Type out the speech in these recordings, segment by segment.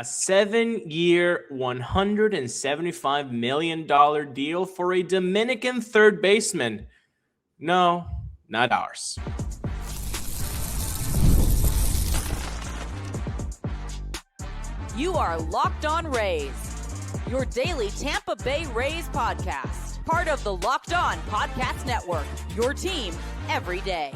A 7-year, $175 million deal for a Dominican third baseman. No, not ours. You are Locked On Rays, your daily Tampa Bay Rays podcast. Part of the Locked On Podcast Network, your team every day.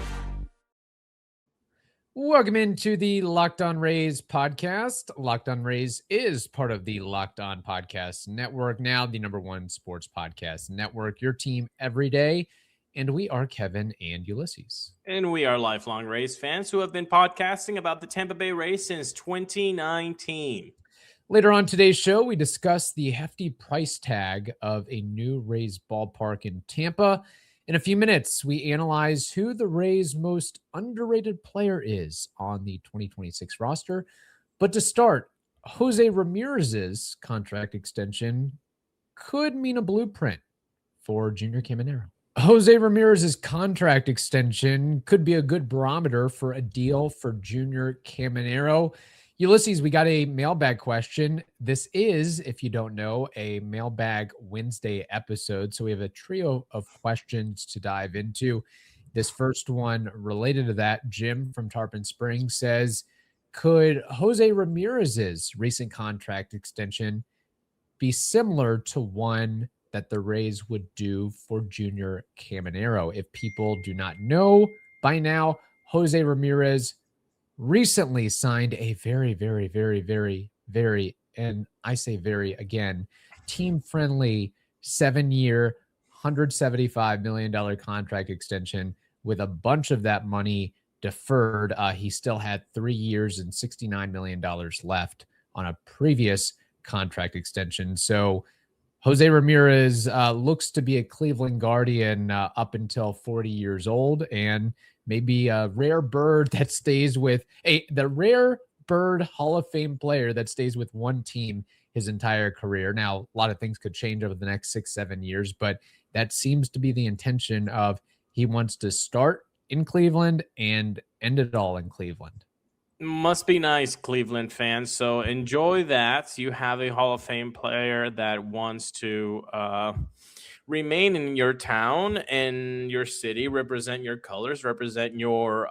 Welcome into the Locked On Rays podcast. Locked On Rays is part of the Locked On Podcast Network, now the #1 sports podcast network, your team every day. And we are Kevin and Ulises. And we are lifelong Rays fans who have been podcasting about the Tampa Bay Rays since 2019. Later on today's show, we discuss the hefty price tag of a new Rays ballpark in Tampa. In a few minutes, we analyze who the Rays' most underrated player is on the 2026 roster. But to start, Jose Ramirez's contract extension could mean a blueprint for Junior Caminero. Jose Ramirez's contract extension could be a good barometer for a deal for Junior Caminero. Ulises, we got a mailbag question. This is, if you don't know, a Mailbag Wednesday episode. So we have a trio of questions to dive into. This first one related to that, Jim from Tarpon Springs says, could Jose Ramirez's recent contract extension be similar to one that the Rays would do for Junior Caminero? If people do not know by now, Jose Ramirez recently signed a very, and I say very again, team-friendly 7-year, $175 million contract extension with a bunch of that money deferred. He still had 3 years and $69 million left on a previous contract extension. So Jose Ramirez looks to be a Cleveland Guardian up until 40 years old, and maybe a rare bird that stays with the rare bird Hall of Fame player that stays with one team his entire career. Now, a lot of things could change over the next 6-7 years, but that seems to be the intention of he wants to start in Cleveland and end it all in Cleveland. Must be nice, Cleveland fans. So enjoy that. You have a Hall of Fame player that wants to remain in your town and your city, represent your colors, represent your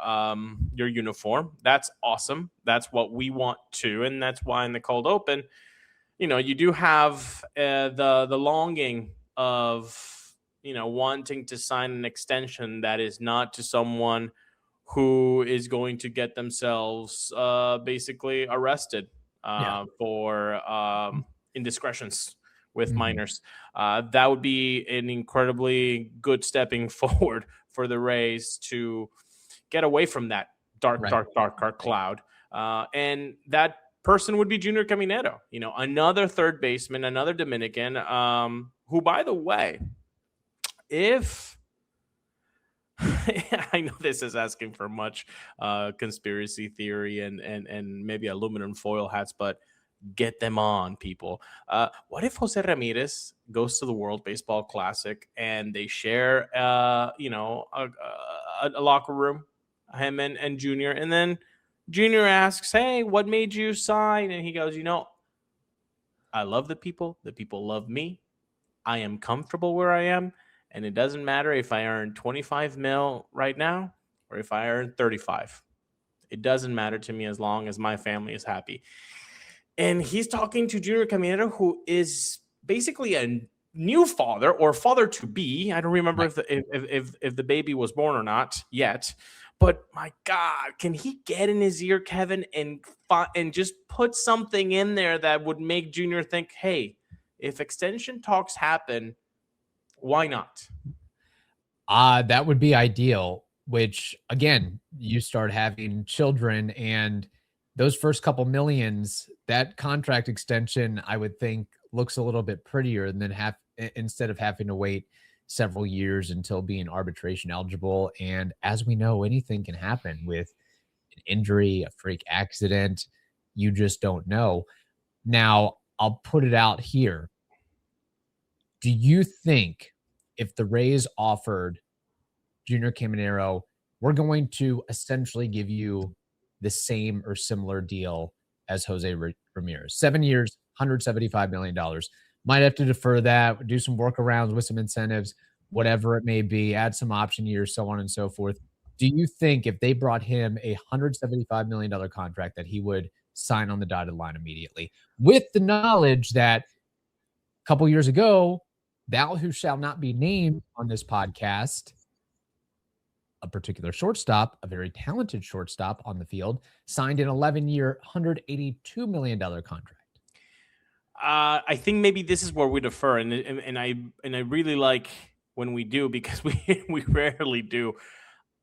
uniform. That's awesome. That's what we want to, and that's why in the cold open, you do have the longing of wanting to sign an extension that is not to someone who is going to get themselves basically arrested for indiscretions with minors. That would be an incredibly good stepping forward for the Rays to get away from that dark cloud. And that person would be Junior Caminero, another third baseman, another Dominican, who, by the way, if I know this is asking for much conspiracy theory and maybe aluminum foil hats, but get them on, people. What if Jose Ramirez goes to the World Baseball Classic and they share, a locker room, him and Junior, and then Junior asks, "Hey, what made you sign?" And he goes, "I love the people. The people love me. I am comfortable where I am. And it doesn't matter if I earn 25 mil right now or if I earn 35. It doesn't matter to me as long as my family is happy." And he's talking to Junior Caminero, who is basically a new father or father to be. I don't remember if the baby was born or not yet. But my God, can he get in his ear, Kevin, and just put something in there that would make Junior think, hey, if extension talks happen, why not? That would be ideal, which, again, you start having children and those first couple millions, that contract extension, I would think, looks a little bit prettier than instead of having to wait several years until being arbitration eligible. And as we know, anything can happen with an injury, a freak accident. You just don't know. Now, I'll put it out here. Do you think if the Rays offered Junior Caminero, we're going to essentially give you the same or similar deal as Jose Ramirez. 7 years, $175 million. Might have to defer that, do some workarounds with some incentives, whatever it may be, add some option years, so on and so forth. Do you think if they brought him a $175 million contract that he would sign on the dotted line immediately, with the knowledge that a couple years ago, thou who shall not be named on this podcast, a particular shortstop, a very talented shortstop on the field, signed an 11-year, $182 million contract? I think maybe this is where we defer, and I really like when we do, because we rarely do.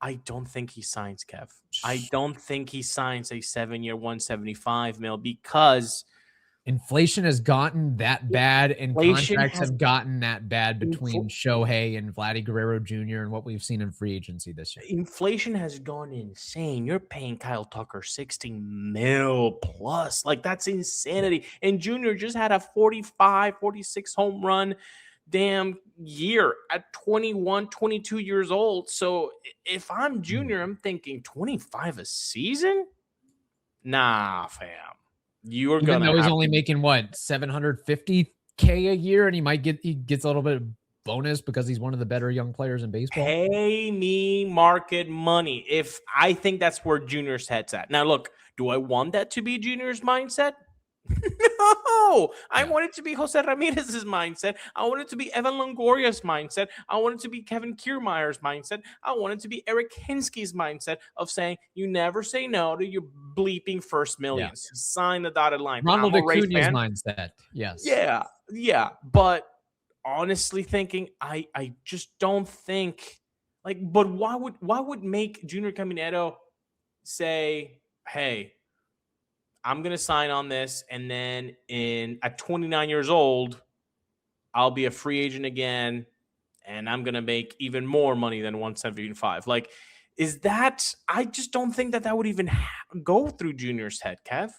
I don't think he signs, Kev. I don't think he signs a 7-year, 175 mil, because inflation has gotten that bad, and contracts have gotten that bad between Shohei and Vladdy Guerrero Jr. and what we've seen in free agency this year. Inflation has gone insane. You're paying Kyle Tucker 16 mil plus. Like, that's insanity. And Junior just had a 45, 46 home run damn year at 21, 22 years old. So if I'm Junior, I'm thinking 25 a season? Nah, fam. You're Even gonna though he's only making what, $750K a year, and he gets a little bit of bonus because he's one of the better young players in baseball. Pay me market money. If I think that's where Junior's head's at. Now, look, do I want that to be Junior's mindset? No, I want it to be Jose Ramirez's mindset. I want it to be Evan Longoria's mindset. I want it to be Kevin Kiermaier's mindset. I want it to be Eric Hinsky's mindset of saying, you never say no to your bleeping first millions. Yeah. Sign the dotted line. Ronald Acuna's mindset. Yes. Yeah. But honestly thinking, I just don't think, like, but why would make Junior Caminero say, hey, I'm going to sign on this, and then at 29 years old, I'll be a free agent again, and I'm going to make even more money than 175. Like, is that – I just don't think that would even go through Junior's head, Kev.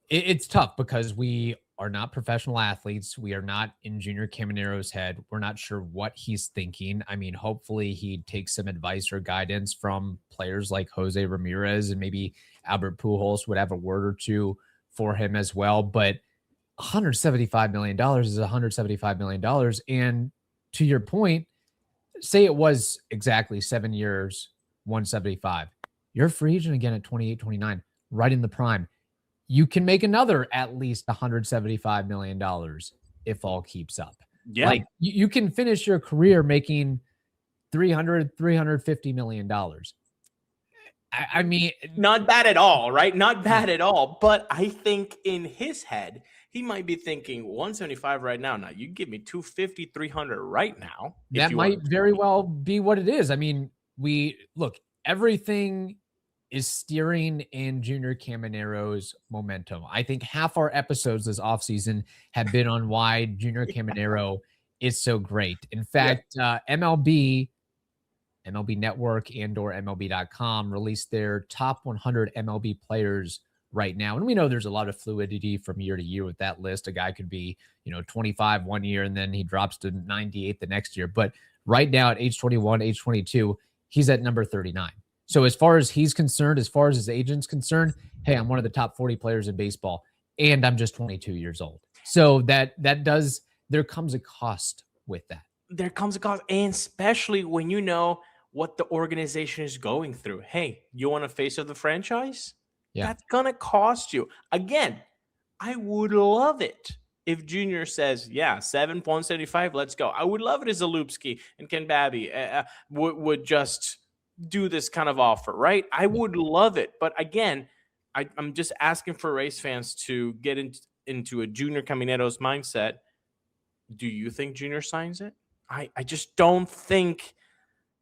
It's tough because we are not professional athletes. We are not in Junior Caminero's head. We're not sure what he's thinking. I mean, hopefully he takes some advice or guidance from players like Jose Ramirez, and maybe Albert Pujols would have a word or two for him as well. But $175 million is $175 million. And to your point, say it was exactly 7 years, 175. You're a free agent again at 28, 29, right in the prime. You can make another at least $175 million if all keeps up. Yeah. Like you can finish your career making $350 million. I mean, not bad at all, right? Not bad at all. But I think in his head, he might be thinking 175 right now. Now you give me 250, 300 right now. That might very well be what it is. I mean, everything is steering in Junior Caminero's momentum. I think half our episodes this offseason have been on why Junior Caminero is so great. In fact, MLB Network and/or MLB.com released their top 100 MLB players right now. And we know there's a lot of fluidity from year to year with that list. A guy could be, 25 one year and then he drops to 98 the next year. But right now at age 21, age 22, he's at number 39. So as far as he's concerned, as far as his agent's concerned, hey, I'm one of the top 40 players in baseball, and I'm just 22 years old. So there comes a cost with that. There comes a cost, and especially when you know what the organization is going through. Hey, you want a face of the franchise? Yeah. That's going to cost you. Again, I would love it if Junior says, 175, let's go. I would love it as Zalupski and Ken Babby would just do this kind of offer, right? I would love it. But again, I'm just asking for Rays fans to get into a Junior Caminero's mindset. Do you think Junior signs it? I just don't think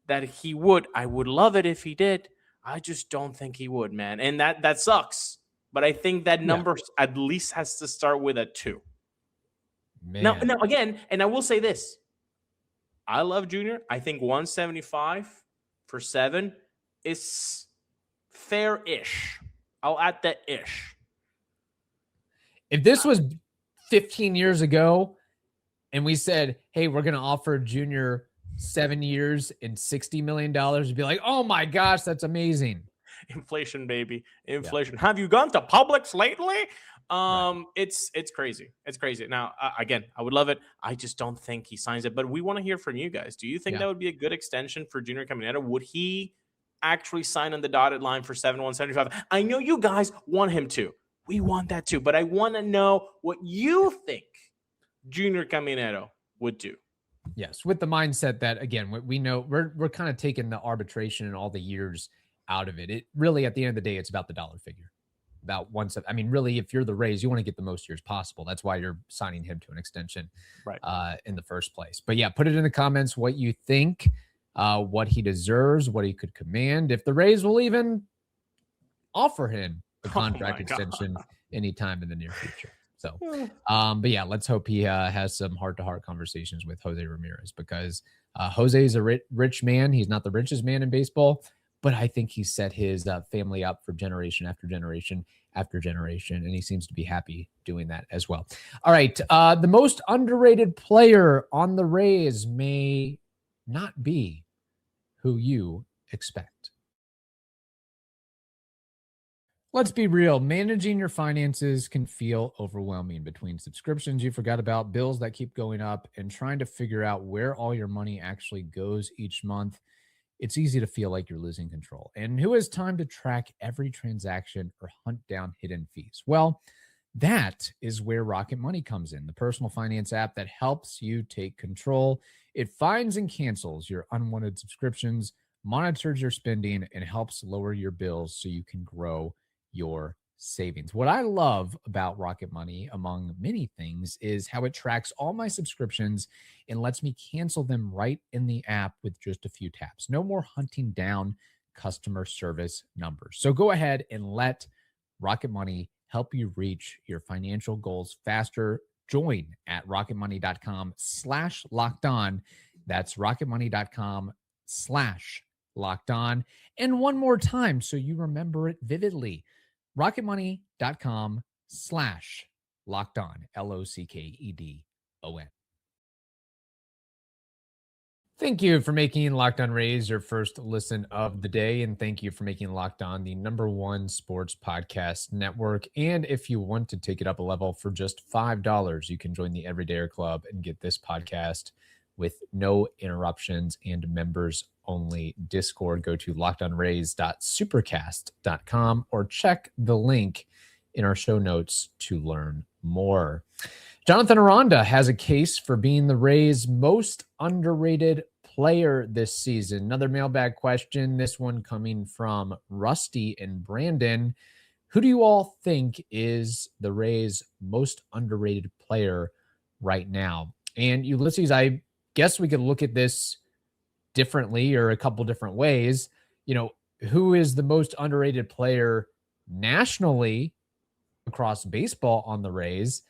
that he would. I would love it if he did. I just don't think he would, man. And that sucks. But I think that number at least has to start with a 2. Man. Now, again, and I will say this. I love Junior. I think 175 for 7 is fair-ish. I'll add that ish. If this was 15 years ago and we said, hey, we're going to offer Junior 7 years and $60 million, you'd be like, oh my gosh, that's amazing. Inflation, baby. Inflation. Have you gone to Publix lately? It's crazy. It's crazy. Now, again, I would love it. I just don't think he signs it. But we want to hear from you guys. Do you think that would be a good extension for Junior Caminero? Would he actually sign on the dotted line for 7-1-75? I know you guys want him to. We want that too. But I want to know what you think Junior Caminero would do. Yes, with the mindset that, again, we know we're kind of taking the arbitration and all the years out of it. It really, at the end of the day, it's about the dollar figure. About once, I mean, really, if you're the Rays, you want to get the most years possible. That's why you're signing him to an extension, in the first place. But yeah, put it in the comments what you think, what he deserves, what he could command. If the Rays will even offer him a contract extension anytime in the near future. So, but yeah, let's hope he has some heart-to-heart conversations with Jose Ramirez, because Jose is a rich man. He's not the richest man in baseball, but I think he set his family up for generation after generation after generation, and he seems to be happy doing that as well. All right, the most underrated player on the Rays may not be who you expect. Let's be real. Managing your finances can feel overwhelming between subscriptions you forgot about, bills that keep going up, and trying to figure out where all your money actually goes each month. It's easy to feel like you're losing control. And who has time to track every transaction or hunt down hidden fees? Well, that is where Rocket Money comes in, the personal finance app that helps you take control. It finds and cancels your unwanted subscriptions, monitors your spending, and helps lower your bills so you can grow your savings. What I love about Rocket Money, among many things, is how it tracks all my subscriptions and lets me cancel them right in the app with just a few taps. No more hunting down customer service numbers. So go ahead and let Rocket Money help you reach your financial goals faster. Join at rocketmoney.com/lockedon. That's rocketmoney.com/lockedon. And one more time, so you remember it vividly, rocketmoney.com/lockedon, LOCKEDON. Thank you for making Locked On Rays your first listen of the day. And thank you for making Locked On the #1 sports podcast network. And if you want to take it up a level for just $5, you can join the Everydayer Club and get this podcast with no interruptions and members only Discord. Go to lockedonrays.supercast.com or check the link in our show notes to learn more. Jonathan Aranda has a case for being the Rays' most underrated player this season. Another mailbag question, this one coming from Rusty and Brandon. Who do you all think is the Rays' most underrated player right now? And Ulises, I guess we could look at this differently, or a couple different ways. You know, who is the most underrated player nationally across baseball on the Rays,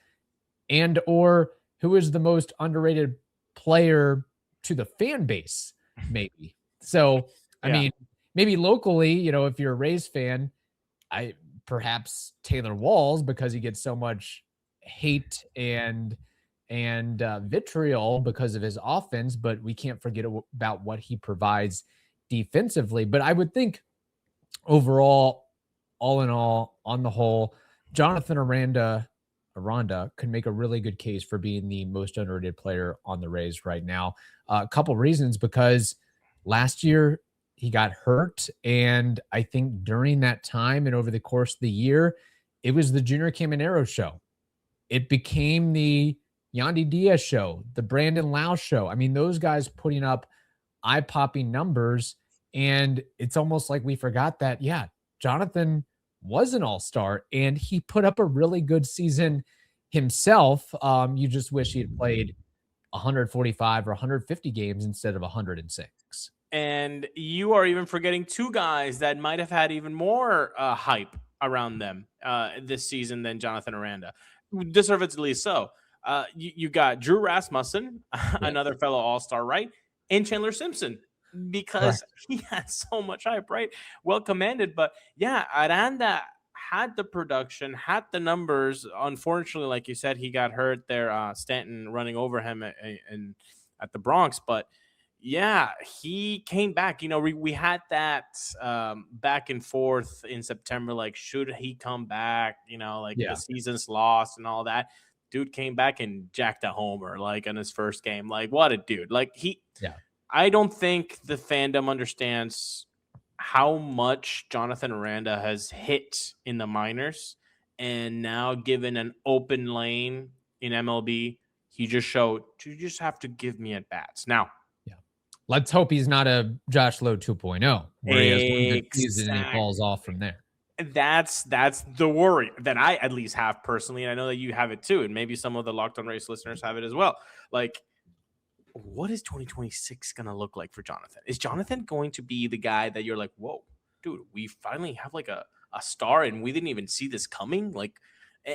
and or who is the most underrated player to the fan base, maybe. So, I mean, maybe locally, you know, if you're a Rays fan, perhaps Taylor Walls, because he gets so much hate and vitriol because of his offense, but we can't forget about what he provides defensively. But I would think overall, all in all, on the whole, Jonathan Aranda could make a really good case for being the most underrated player on the Rays right now. A couple reasons, because last year he got hurt, and I think during that time and over the course of the year, it was the Junior Caminero show. It became the Yandy Diaz show, the Brandon Lau show. I mean, those guys putting up eye-popping numbers, and it's almost like we forgot that, yeah, Jonathan was an all-star, and he put up a really good season himself. You just wish he had played 145 or 150 games instead of 106. And you are even forgetting two guys that might have had even more hype around them this season than Jonathan Aranda. Deservedly so. You got Drew Rasmussen, another fellow all-star, right? And Chandler Simpson, because he had so much hype, right? Well commanded. But yeah, Aranda had the production, had the numbers. Unfortunately, like you said, he got hurt there. Stanton running over him at the Bronx. But Yeah, he came back. You know, we had that back and forth in September. Like, should he come back? You know, like Yeah. the season's lost and all that. Dude came back and jacked a homer like on his first game. Like, what a dude! Like Yeah. I don't think the fandom understands how much Jonathan Aranda has hit in the minors, and now given an open lane in MLB, he just showed you just have to give me at bats now. Let's hope he's not a Josh Lowe 2.0 where he has one good season and he Exactly. falls off from there. That's the worry that I at least have personally, and I know that you have it too, and maybe some of the Locked On Race listeners have it as well. Like, what is 2026 going to look like for Jonathan? Is Jonathan going to be the guy that you're like, whoa, dude, we finally have like a star and we didn't even see this coming? Like,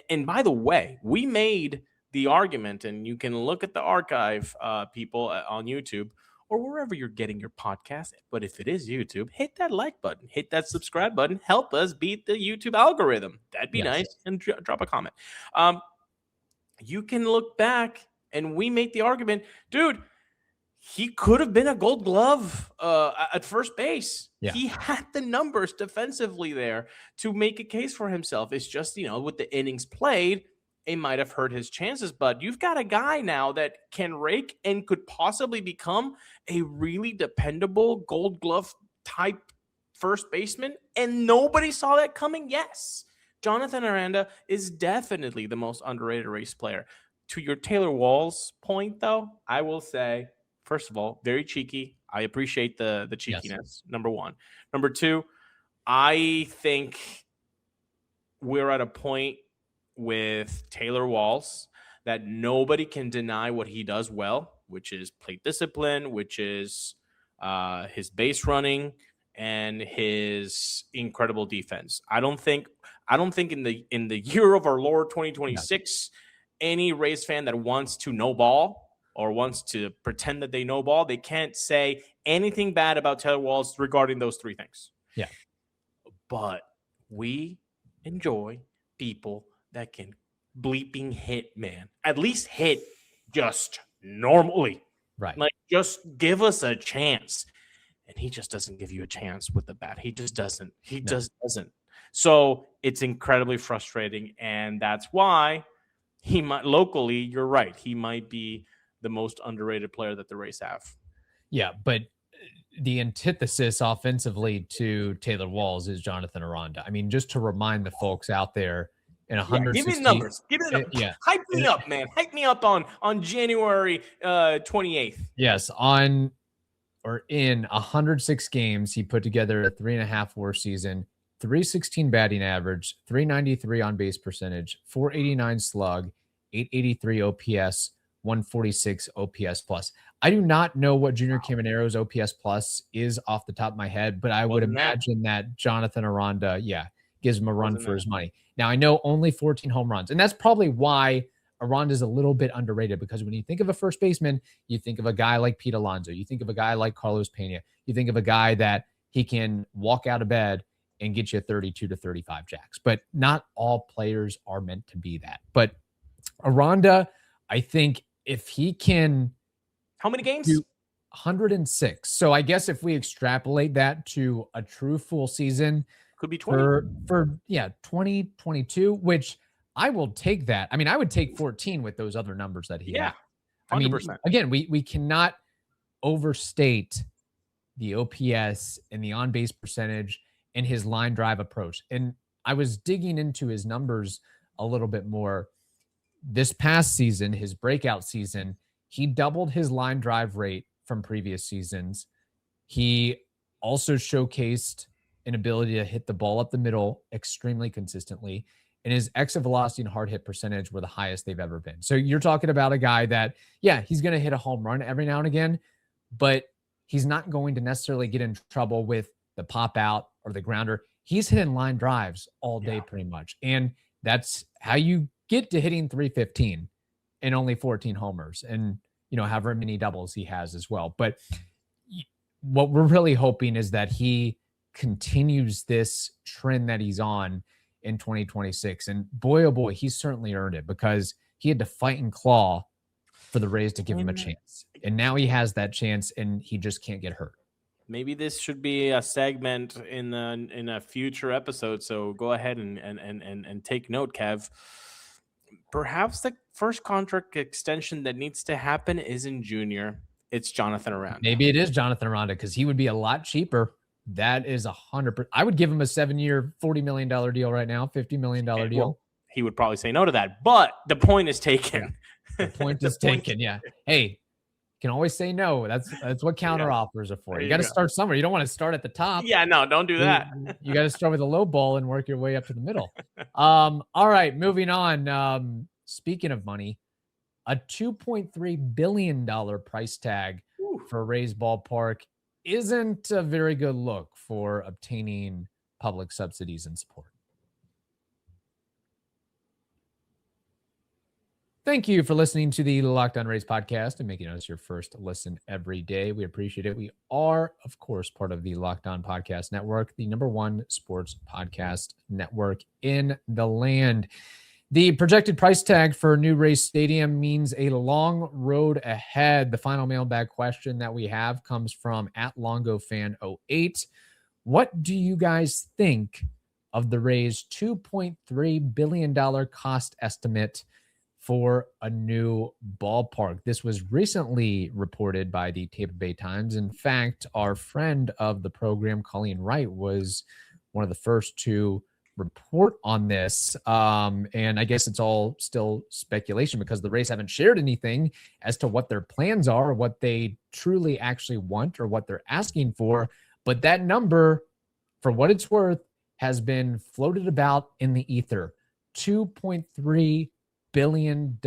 and by the way, we made the argument, and you can look at the archive, people on YouTube or wherever you're getting your podcast. But if it is YouTube, hit that like button, hit that subscribe button, help us beat the YouTube algorithm. That'd be nice. And drop a comment. You can look back, and we make the argument, dude, he could have been a Gold Glove at first base. Yeah. He had the numbers defensively there to make a case for himself. It's just, you know, with the innings played, it might have hurt his chances. But you've got a guy now that can rake and could possibly become a really dependable Gold Glove type first baseman, and nobody saw that coming. Yes, Jonathan Aranda is definitely the most underrated race player. To your Taylor Walls point, though, I will say, first of all, very cheeky. I appreciate the cheekiness, yes. Number one. Number two, I think we're at a point with Taylor Walls that nobody can deny what he does well, which is plate discipline, which is his base running and his incredible defense. I don't think in the year of our Lord 2026, any Rays fan that wants to no ball or wants to pretend that they know ball, they can't say anything bad about Taylor Walls regarding those three things. Yeah. But we enjoy people that can bleeping hit, man. At least hit just normally. Right. Like, just give us a chance. And he just doesn't give you a chance with the bat. He just doesn't. He just doesn't. So it's incredibly frustrating. And that's why he might, locally, you're right, he might be the most underrated player that the Rays have. Yeah, but the antithesis offensively to Taylor Walls is Jonathan Aranda. I mean, just to remind the folks out there, in 160, give me the numbers. Give me the numbers. Hype me up, man. Hype me up on January 28th. Yes, in 106 games, he put together a 3.5 WAR season, 316 batting average, 393 on base percentage, 489 slug, 883 OPS, 146 OPS plus. I do not know what Junior Caminero's OPS plus is off the top of my head, but I would imagine that Jonathan Aranda, gives him a run for his money. Now, I know only 14 home runs, and that's probably why Aranda is a little bit underrated, because when you think of a first baseman, you think of a guy like Pete Alonso, you think of a guy like Carlos Pena, you think of a guy that he can walk out of bed and get you 32 to 35 jacks. But not all players are meant to be that. But Aranda, I think if he can... How many games? 106. So I guess if we extrapolate that to a true full season... Could be 20. For 2022, which I will take that. I mean, I would take 14 with those other numbers that he had. 100%. I mean, again, we cannot overstate the OPS and the on-base percentage and his line drive approach. And I was digging into his numbers a little bit more. This past season, his breakout season, he doubled his line drive rate from previous seasons. He also showcased an ability to hit the ball up the middle extremely consistently, and his exit velocity and hard hit percentage were the highest they've ever been. So you're talking about a guy that, he's going to hit a home run every now and again, but he's not going to necessarily get in trouble with the pop out or the grounder. He's hitting line drives all day pretty much. And that's how you get to hitting 315 and only 14 homers and, however many doubles he has as well. But what we're really hoping is that he continues this trend that he's on in 2026. And boy, oh boy, he's certainly earned it, because he had to fight and claw for the Rays to give him a chance. And now he has that chance, and he just can't get hurt. Maybe this should be a segment in a future episode. So go ahead and take note, Kev. Perhaps the first contract extension that needs to happen isn't Junior. It's Jonathan Aranda. Maybe it is Jonathan Aranda because he would be a lot cheaper. That is 100%. I would give him a 7-year, $40 million deal right now, $50 million deal. Well, he would probably say no to that, but the point is taken. Yeah. The point is taken. Yeah. Hey, you can always say no. That's what counter offers are for. You got to start somewhere. You don't want to start at the top. Yeah, no, don't do that. You got to start with a low ball and work your way up to the middle. All right, moving on. Speaking of money, a $2.3 billion price tag for Rays Ballpark isn't a very good look for obtaining public subsidies and support. Thank you for listening to the Locked On Rays podcast and making us your first listen every day. We appreciate it. We are, of course, part of the Locked On Podcast Network, the #1 sports podcast network in the land. The projected price tag for new Rays Stadium means a long road ahead. The final mailbag question that we have comes from @LongoFan08. What do you guys think of the Rays' $2.3 billion cost estimate for a new ballpark? This was recently reported by the Tampa Bay Times. In fact, our friend of the program, Colleen Wright, was one of the first to report on this. And I guess it's all still speculation because the Rays haven't shared anything as to what their plans are, or what they truly actually want, or what they're asking for. But that number, for what it's worth, has been floated about in the ether. $2.3 billion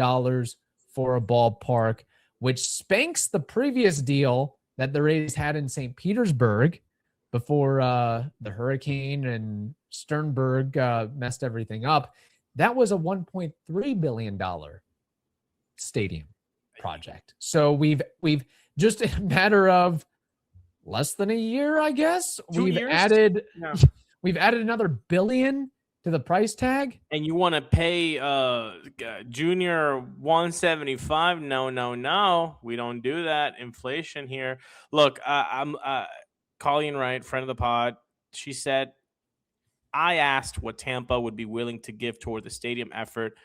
for a ballpark, which spanks the previous deal that the Rays had in St. Petersburg before the hurricane and Sternberg messed everything up. That was a $1.3 billion stadium project. So we've just in a matter of less than a year, I guess, we've added another $1 billion to the price tag. And you want to pay Junior $175? No, we don't do that. Inflation here. Look, I'm Colleen Wright, friend of the pod. She said, I asked what Tampa would be willing to give toward the stadium effort.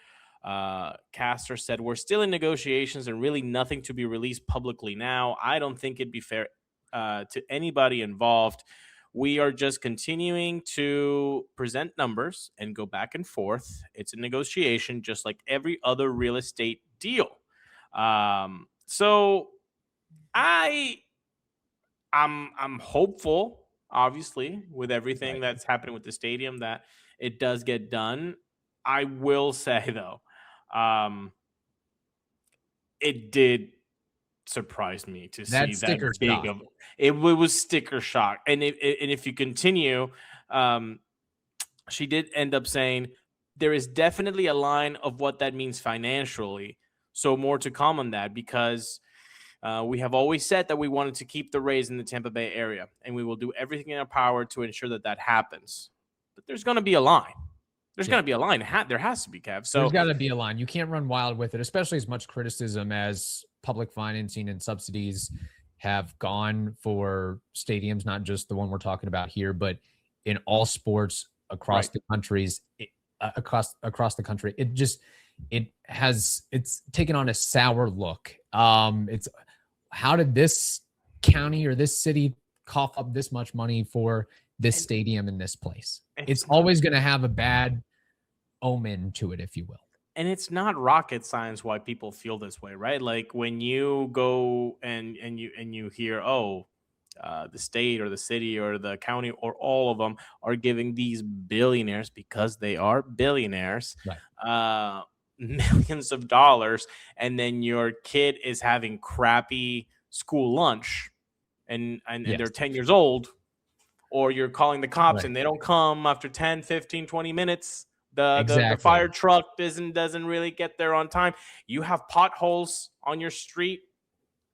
Castor said, we're still in negotiations and really nothing to be released publicly now. I don't think it'd be fair to anybody involved. We are just continuing to present numbers and go back and forth. It's a negotiation, just like every other real estate deal. So I'm hopeful, obviously, with everything that's happening with the stadium, that it does get done. I will say, though, it did surprise me to see that big of it. Was sticker shock. And if you continue, she did end up saying there is definitely a line of what that means financially. So more to come on that, because we have always said that we wanted to keep the Rays in the Tampa Bay area, and we will do everything in our power to ensure that that happens. But there's going to be a line. There's going to be a line. There has to be, Kev. So there's got to be a line. You can't run wild with it, especially as much criticism as public financing and subsidies have gone for stadiums, not just the one we're talking about here, but in all sports across the countries, across the country. It's taken on a sour look. It's how did this county or this city cough up this much money for this stadium in this place? It's always going to have a bad omen to it, if you will. And it's not rocket science why people feel this way, right? Like when you go and you hear, the state or the city or the county or all of them are giving these billionaires, because they are billionaires, millions of dollars, and then your kid is having crappy school lunch and they're 10 years old, or you're calling the cops and they don't come after 10, 15, 20 minutes. The fire truck doesn't really get there on time. You have potholes on your street.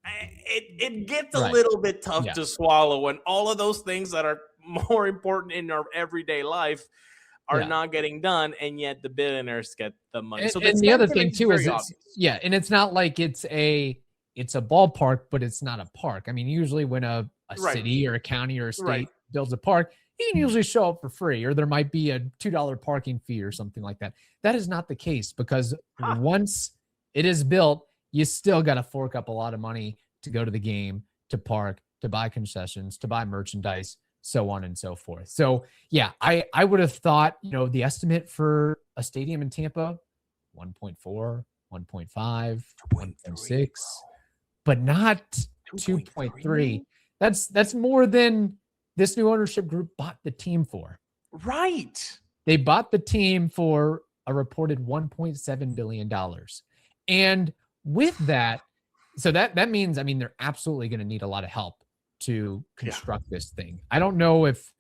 It gets a little bit tough to swallow when all of those things that are more important in our everyday life are not getting done, and yet the billionaires get the money. And the other thing too is and it's not like it's a it's a ballpark, but it's not a park. I mean, usually when a Right. city or a county or a state Right. builds a park, you can usually show up for free, or there might be a $2 parking fee or something like that. That is not the case, because once it is built, you still got to fork up a lot of money to go to the game, to park, to buy concessions, to buy merchandise, so on and so forth. So yeah, I would have thought, the estimate for a stadium in Tampa, 1.4, 1.5, 1.6, but not 2.3. That's more than this new ownership group bought the team for. Right. They bought the team for a reported $1.7 billion. And with that, so that means, they're absolutely going to need a lot of help to construct this thing. I don't know if,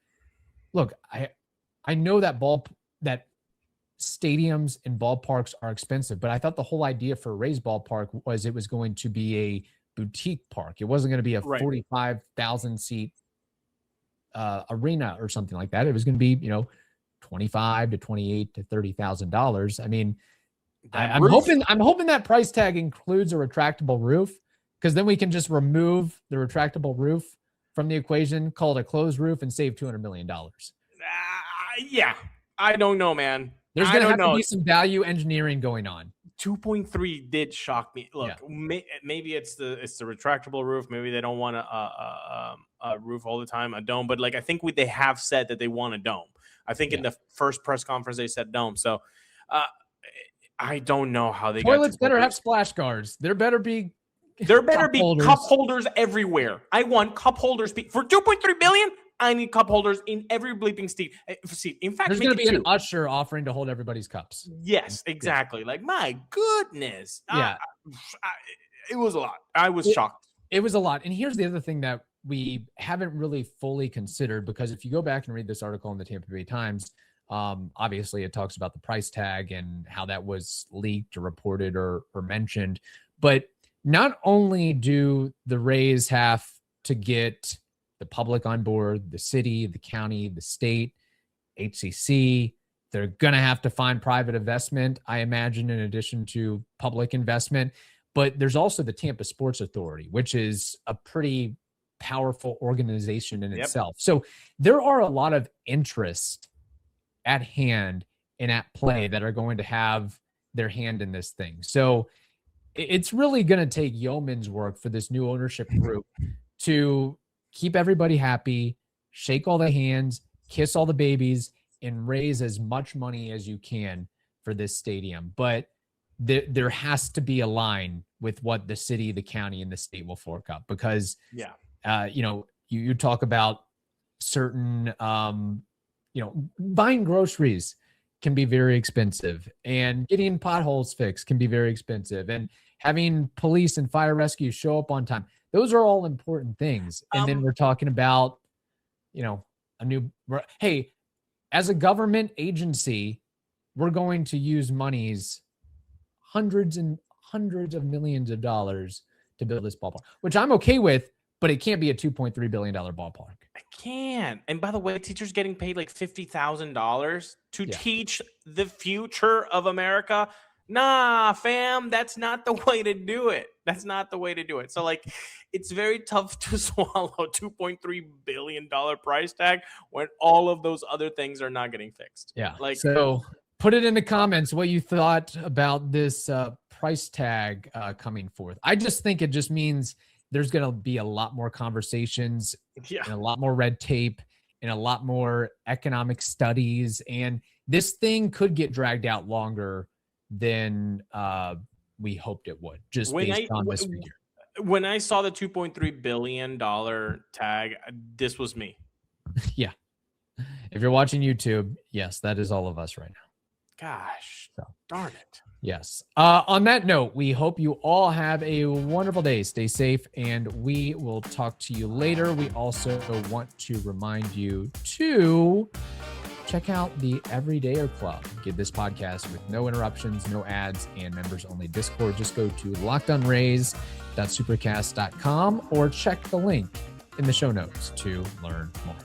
look, I know that stadiums and ballparks are expensive, but I thought the whole idea for Rays ballpark was it was going to be a boutique park. It wasn't going to be a 45,000 seat arena or something like that. It was going to be, $25 to $28 to $30,000. I'm hoping that price tag includes a retractable roof, because then we can just remove the retractable roof from the equation, call it a closed roof, and save $200 million. Yeah, I don't know, man. There's going to have to be some value engineering going on. 2.3 did shock me. Look, maybe it's the retractable roof. Maybe they don't want a roof all the time, a dome. But I think they have said that they want a dome. I think in the first press conference they said dome. So I don't know how they toilets better have splash guards. There better be cup holders everywhere. I want cup holders for 2.3 billion. I need cup holders in every bleeping seat. In fact, there's going to be an usher offering to hold everybody's cups. Yes, exactly. My goodness. Yeah. It was a lot. I was shocked. It was a lot. And here's the other thing that we haven't really fully considered, because if you go back and read this article in the Tampa Bay Times, obviously it talks about the price tag and how that was leaked or reported or mentioned. But not only do the Rays have to get the public on board, the city, the county, the state, HCC, they're going to have to find private investment, I imagine, in addition to public investment. But there's also the Tampa Sports Authority, which is a pretty powerful organization in itself. So there are a lot of interests at hand and at play that are going to have their hand in this thing. So it's really going to take yeoman's work for this new ownership group to keep everybody happy, shake all the hands, kiss all the babies, and raise as much money as you can for this stadium. But there has to be a line with what the city, the county, and the state will fork up, because you talk about certain buying groceries can be very expensive, and getting potholes fixed can be very expensive, and having police and fire rescue show up on time. Those are all important things. And then we're talking about, hey, as a government agency, we're going to use monies, hundreds and hundreds of millions of dollars to build this ballpark, which I'm okay with, but it can't be a $2.3 billion ballpark. I can't. And by the way, teachers getting paid $50,000 to teach the future of America. Nah, fam, that's not the way to do it. That's not the way to do it. So it's very tough to swallow $2.3 billion price tag when all of those other things are not getting fixed. Yeah. So put it in the comments what you thought about this price tag coming forth. I just think it just means there's going to be a lot more conversations and a lot more red tape and a lot more economic studies. And this thing could get dragged out longer than we hoped it would, just based on this figure. When I saw the $2.3 billion tag, this was me. Yeah. If you're watching YouTube, yes, that is all of us right now. Gosh, darn it. Yes. On that note, we hope you all have a wonderful day. Stay safe, and we will talk to you later. We also want to remind you to check out the Everydayer Club. Get this podcast with no interruptions, no ads, and members-only Discord. Just go to lockedonrays.supercast.com or check the link in the show notes to learn more.